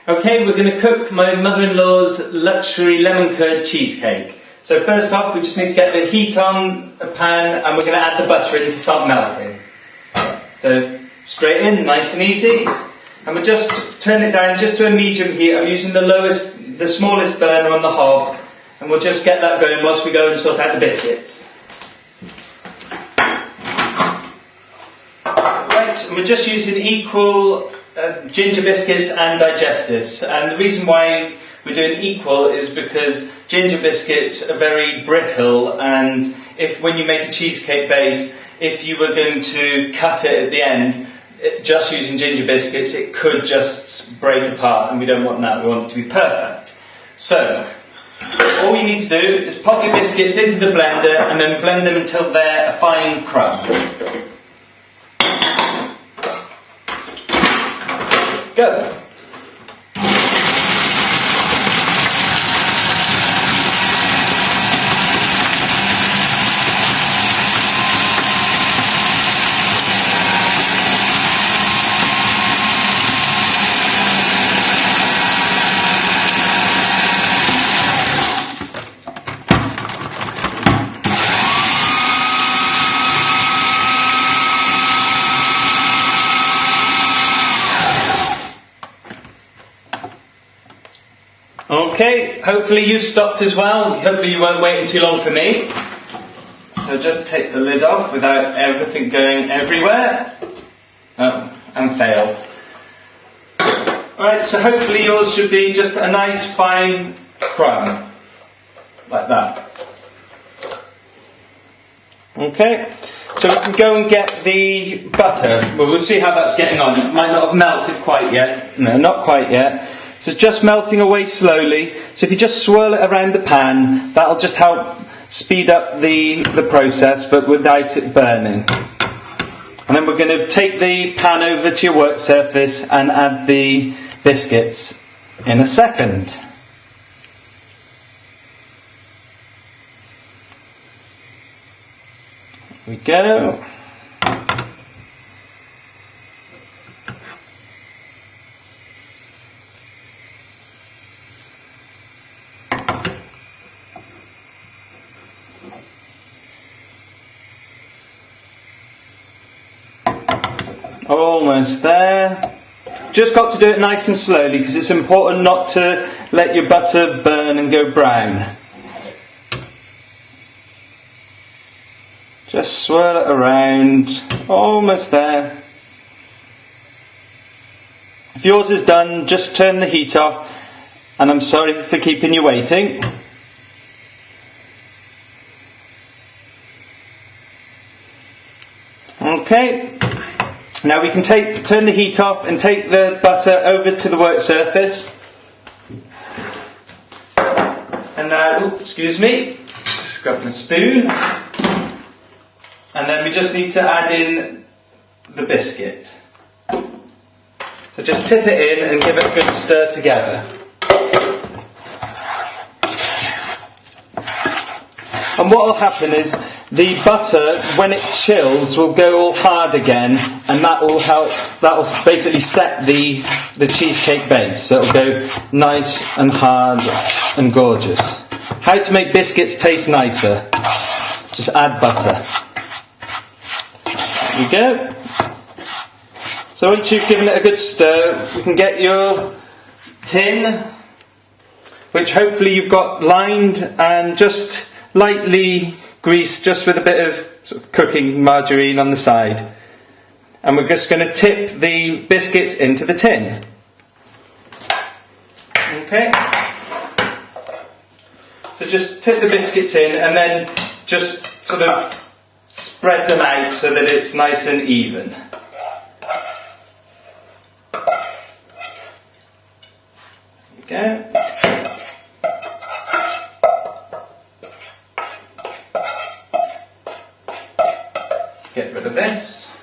Okay, we're going to cook my mother-in-law's luxury lemon curd cheesecake. So first off, we just need to get the heat on a pan and we're going to add the butter in to start melting. So straight in, nice and easy. And we'll just turn it down just to a medium heat. I'm using the smallest burner on the hob, and we'll just get that going whilst we go and sort out the biscuits. Right, and we're just using equal ginger biscuits and digestives, and the reason why we're doing equal is because ginger biscuits are very brittle, and when you make a cheesecake base, if you were going to cut it at the end just using ginger biscuits, it could just break apart, and we don't want that. We want it to be perfect. So all you need to do is pop your biscuits into the blender and then blend them until they're a fine crumb. Go. Okay, hopefully you've stopped as well. Hopefully you weren't waiting too long for me. So just take the lid off without everything going everywhere. Oh, and failed. Alright, so hopefully yours should be just a nice fine crumb. Like that. Okay, so we can go and get the butter. Well, we'll see how that's getting on. It might not have melted quite yet. No, not quite yet. So it's just melting away slowly. So if you just swirl it around the pan, that'll just help speed up the process, but without it burning. And then we're going to take the pan over to your work surface and add the biscuits in a second. There we go. Almost there. Just got to do it nice and slowly because it's important not to let your butter burn and go brown. Just swirl it around. Almost there. If yours is done, just turn the heat off, and I'm sorry for keeping you waiting. Okay. Now we can turn the heat off and take the butter over to the work surface. And now, excuse me, just grab my spoon. And then we just need to add in the biscuit. So just tip it in and give it a good stir together. And what will happen is the butter, when it chills, will go all hard again, and that will help. That will basically set the cheesecake base, so it'll go nice and hard and gorgeous. How to make biscuits taste nicer? Just add butter. There you go. So once you've given it a good stir, you can get your tin, which hopefully you've got lined and just lightly greased, just with a bit of, sort of cooking margarine on the side. And we're just going to tip the biscuits into the tin. Okay. So just tip the biscuits in and then just sort of spread them out so that it's nice and even. There we go. Get rid of this.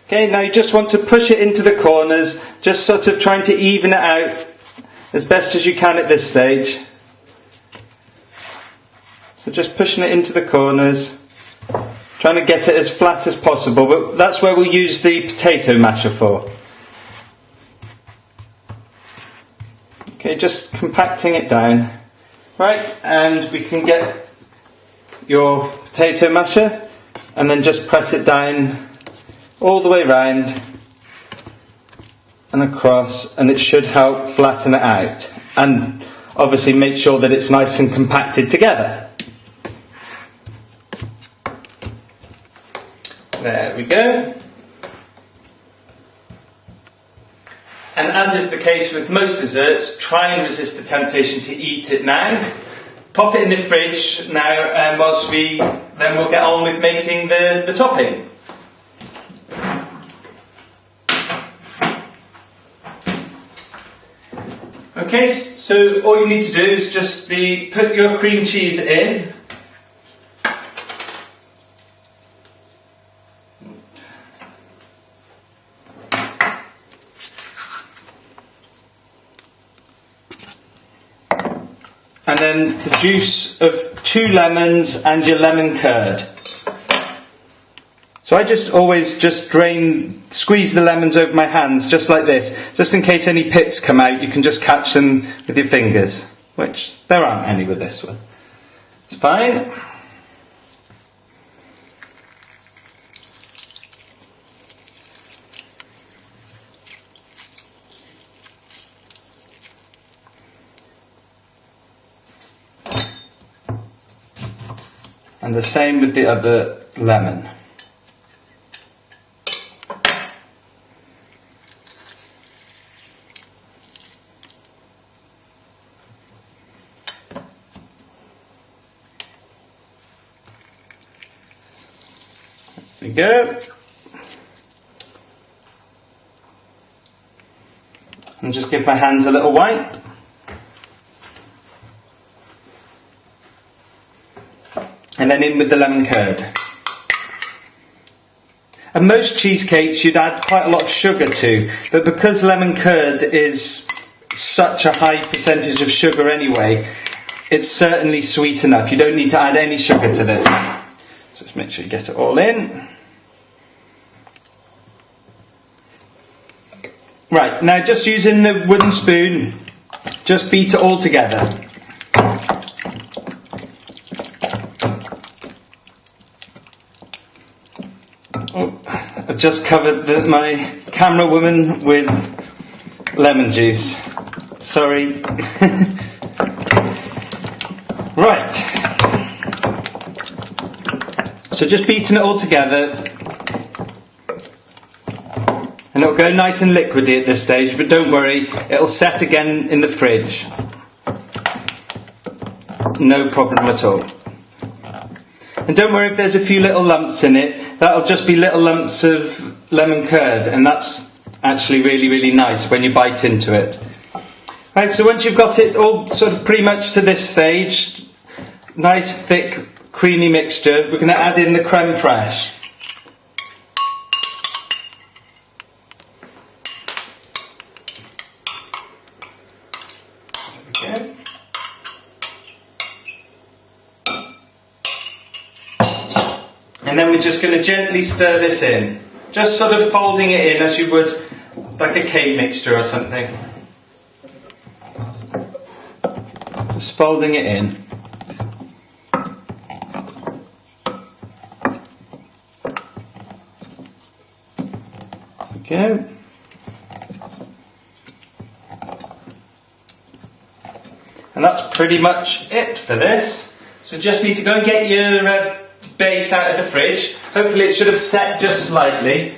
Okay, now you just want to push it into the corners, just sort of trying to even it out as best as you can at this stage. So just pushing it into the corners. Trying to get it as flat as possible, but that's where we'll use the potato masher for. Okay, just compacting it down. Right, and we can get your potato masher and then just press it down all the way round and across, and it should help flatten it out. And obviously make sure that it's nice and compacted together. There we go. And as is the case with most desserts, try and resist the temptation to eat it now. Pop it in the fridge now, and then we'll get on with making the topping. Okay, so all you need to do is just put your cream cheese in. And then the juice of 2 lemons and your lemon curd. So I always squeeze the lemons over my hands, just like this. Just in case any pips come out, you can just catch them with your fingers. Which, there aren't any with this one. It's fine. And the same with the other lemon. There we go. And just give my hands a little wipe. And then in with the lemon curd. And most cheesecakes you'd add quite a lot of sugar to, but because lemon curd is such a high percentage of sugar anyway, it's certainly sweet enough. You don't need to add any sugar to this. So just make sure you get it all in. Right, now just using the wooden spoon, just beat it all together. I've just covered my camera woman with lemon juice. Sorry. Right. So just beating it all together. And it'll go nice and liquidy at this stage, but don't worry, it'll set again in the fridge. No problem at all. And don't worry if there's a few little lumps in it, that'll just be little lumps of lemon curd, and that's actually really, really nice when you bite into it. Right, so once you've got it all sort of pretty much to this stage, nice thick creamy mixture, we're going to add in the creme fraiche. There we go. And then we're just going to gently stir this in. Just sort of folding it in as you would like a cake mixture or something. Just folding it in. Okay. And that's pretty much it for this. So just need to go and get your base out of the fridge. Hopefully it should have set just slightly.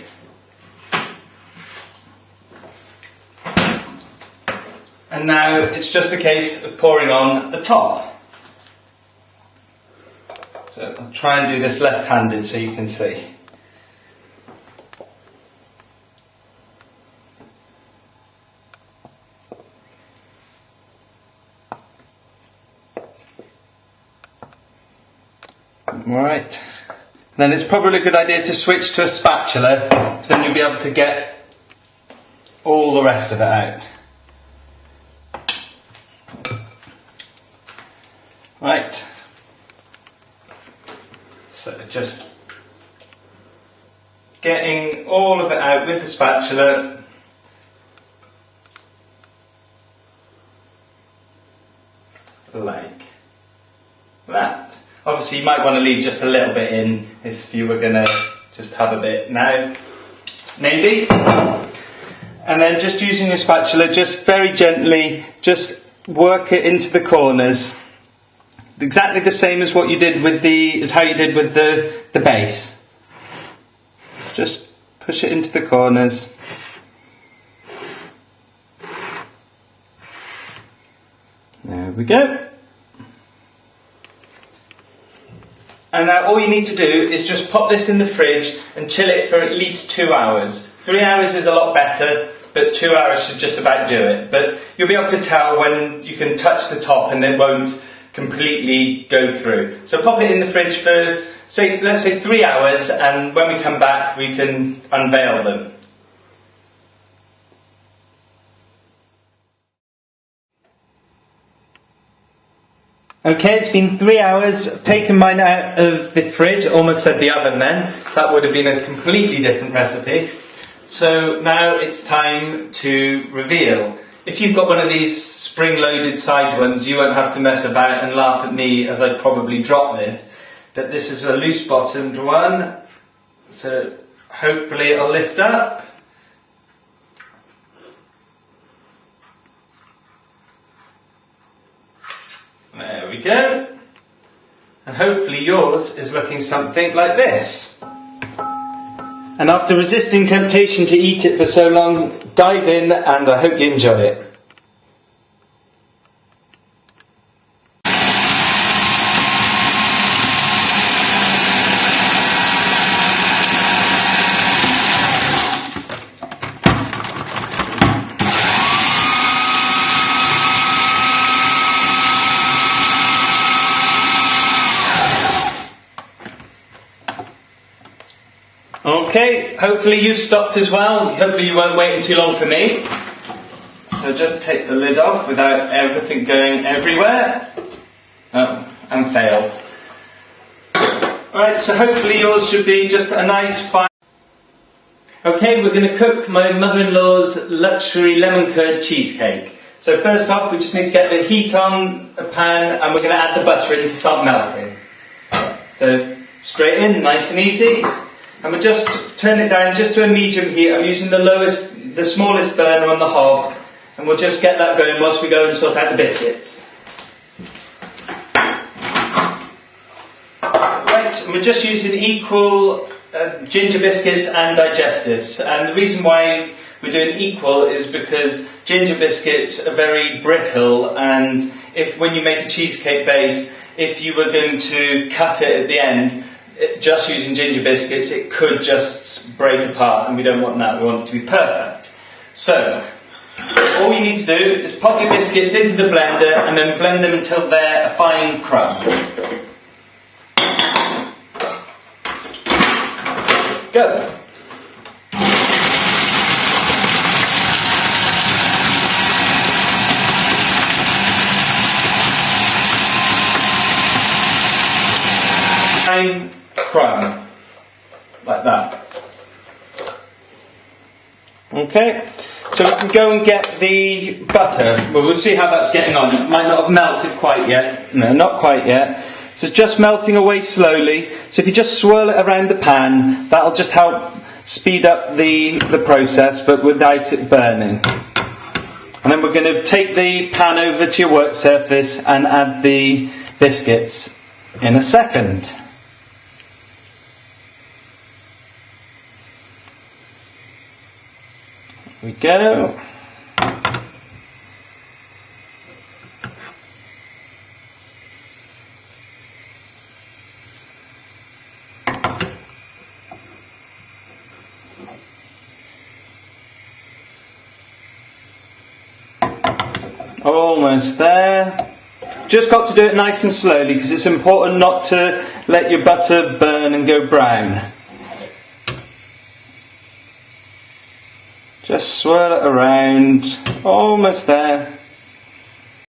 And now it's just a case of pouring on the top. So I'll try and do this left-handed so you can see. Right, then it's probably a good idea to switch to a spatula, because then you'll be able to get all the rest of it out. Right, so just getting all of it out with the spatula. Like that. Obviously you might want to leave just a little bit in if you were going to just have a bit now, maybe. And then just using your spatula, just very gently, just work it into the corners. Exactly the same as what you did with how you did with the base. Just push it into the corners. There we go. And now all you need to do is just pop this in the fridge and chill it for at least 2 hours. 3 hours is a lot better, but 2 hours should just about do it. But you'll be able to tell when you can touch the top and it won't completely go through. So pop it in the fridge for, let's say 3 hours, and when we come back we can unveil them. Okay, it's been 3 hours. I've taken mine out of the fridge, almost said the oven then. That would have been a completely different recipe. So now it's time to reveal. If you've got one of these spring-loaded side ones, you won't have to mess about and laugh at me as I probably drop this. But this is a loose-bottomed one, so hopefully it'll lift up. There we go. And hopefully yours is looking something like this. And after resisting temptation to eat it for so long, dive in and I hope you enjoy it. Okay, hopefully you've stopped as well. Hopefully you weren't waiting too long for me. So just take the lid off without everything going everywhere. Oh, and failed. Alright, so hopefully yours should be just a nice fine. Okay, we're going to cook my mother-in-law's luxury lemon curd cheesecake. So first off, we just need to get the heat on a pan and we're going to add the butter in to start melting. So straight in, nice and easy. And we'll just turn it down just to a medium heat. I'm using the smallest burner on the hob, and we'll just get that going whilst we go and sort out the biscuits. Right, and we're just using equal ginger biscuits and digestives. And the reason why we're doing equal is because ginger biscuits are very brittle, and when you make a cheesecake base, if you were going to cut it at the end, just using ginger biscuits, it could just break apart, and we don't want that. We want it to be perfect. So, all you need to do is pop your biscuits into the blender and then blend them until they're a fine crumb. Go! Fine crumb, like that. Okay, so we can go and get the butter. Well, we'll see how that's getting on. It might not have melted quite yet. No, not quite yet. So it's just melting away slowly. So if you just swirl it around the pan, that'll just help speed up the process, but without it burning. And then we're going to take the pan over to your work surface and add the biscuits in a second. We go. Almost there. Just got to do it nice and slowly because it's important not to let your butter burn and go brown. Just swirl it around, almost there.